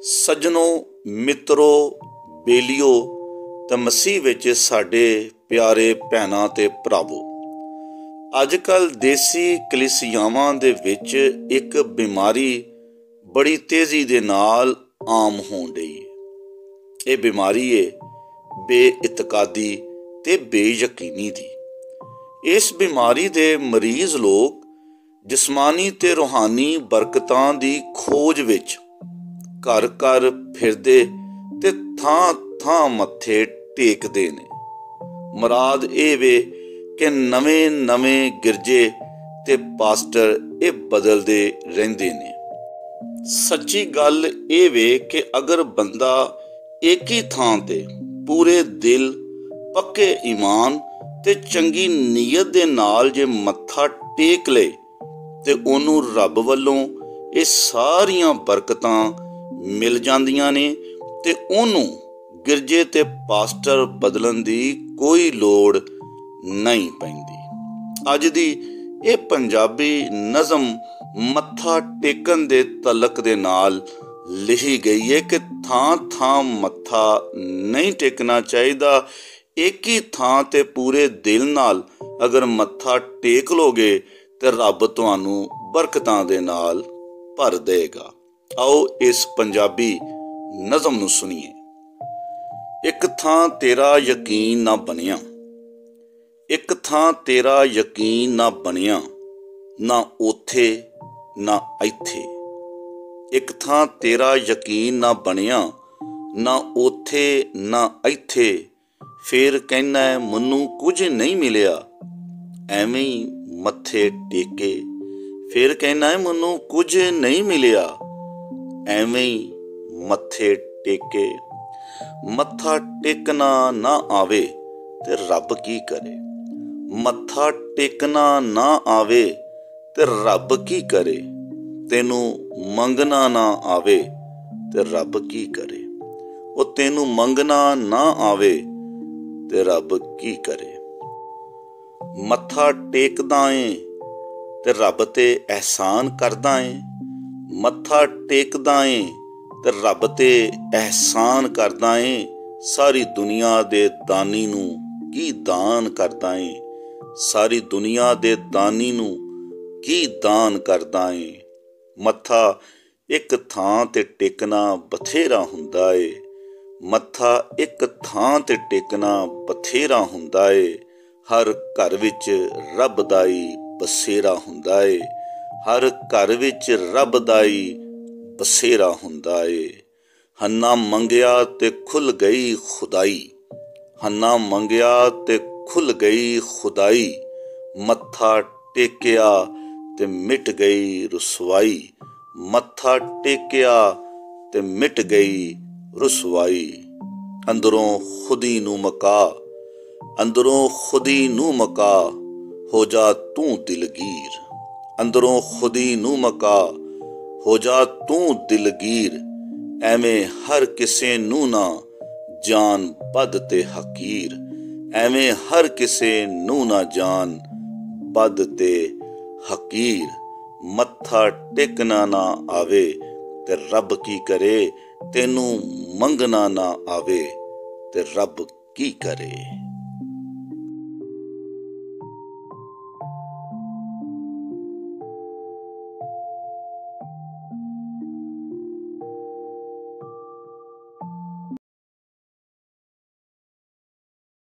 सज्जनों, मित्रों, बेलियो ते मसीह विच साडे प्यारे भैणां ते भरावो, अजकल देसी कलीसियावां दे विच एक बीमारी बड़ी तेजी दे नाल आम होण डई है। ये बीमारी है बेइतकादी ते बेयकीनी दी। इस बीमारी दे मरीज लोग जिस्मानी ते रूहानी बरकतां दी खोज विच घर घर फिरदे ते थां थां मत्थे टेकदे ने। मुराद ये वे कि नवें नवें गिरजे ते पास्टर ये बदलदे रहिंदे ने। सच्ची गल ये वे कि अगर बंदा एक ही थां ते पूरे दिल, पक्के ईमान ते चंगी नीयत दे नाल जे मत्था टेक ले ते ओनू रब वल्लों ये सारियां बरकतां मिल जांदियां ने ते ओनू गिरजे ते पास्टर बदलन दी कोई लोड़ नहीं पैंदी। अज दी ये पंजाबी नज़म मत्था टेकन दे तलक दे नाल लिखी गई है कि थां थां मत्था नहीं टेकना चाहिदा। एक ही थां ते पूरे दिल नाल अगर मत्था टेक लोगे ते रब तुहानू बरकतां दे नाल भर देगा। आओ इस पंजाबी नज़म नू सुनिए। एक थां तेरा यकीन ना बनिया, एक थां तेरा यकीन ना बनिया, ना ओथे ना इत्थे। एक थां तेरा यकीन ना बनिया, ना ओथे ना इत्थे। फिर कहना है मन्नू कुछ नहीं मिलिया, एवें ही मत्थे टेके। फिर कहना है मन्नू कुछ नहीं मिलिया, एवें ही मत्थे टेके। मत्था टेकना ना आवे ते रब की करे। मत्था टेकना ना आवे ते रब की करे। तेनू मंगना ना आवे ते रब की करे। ओ तेनू मंगना ना आवे ते रब की करे। मत्था टेकदा ऐ ते रब ते एहसान करदा ऐ। मत्था टेकदा ऐ ते रब ते एहसान करदा ऐ। सारी दुनिया दे दानी नू की दान करदा ऐ। सारी दुनिया दे दानी नू की दान करदा ऐ। मत्था एक थां ते टेकना बथेरा हुंदा ऐ। मत्था एक थां ते टेकना बथेरा हुंदा ऐ। हर घर विच रब दा ही बसेरा हुंदा ऐ। हर घर विच रब दा ही बसेरा हुंदा ऐ। हन्ना मंगिया ते खुल गई खुदाई। हन्ना मंगिया ते खुल गई खुदाई। मत्था टेकिया ते मिट गई रुसवाई। मत्था टेकिया ते मिट गई रुसवाई। अंदरों खुदी नू मका, अंदरों खुदी नू मका, हो जा तू दिलगीर। अंदरों खुदी नू मका, हो जा तू दिलगीर। एवें हर किसे नू ना जान बद ते हकीर। एवें हर किसे नू ना जान बद ते हकीर। मत्था टेकना ना आवे ते रब की करे। तेनू मंगना ना आवे ते रब की करे।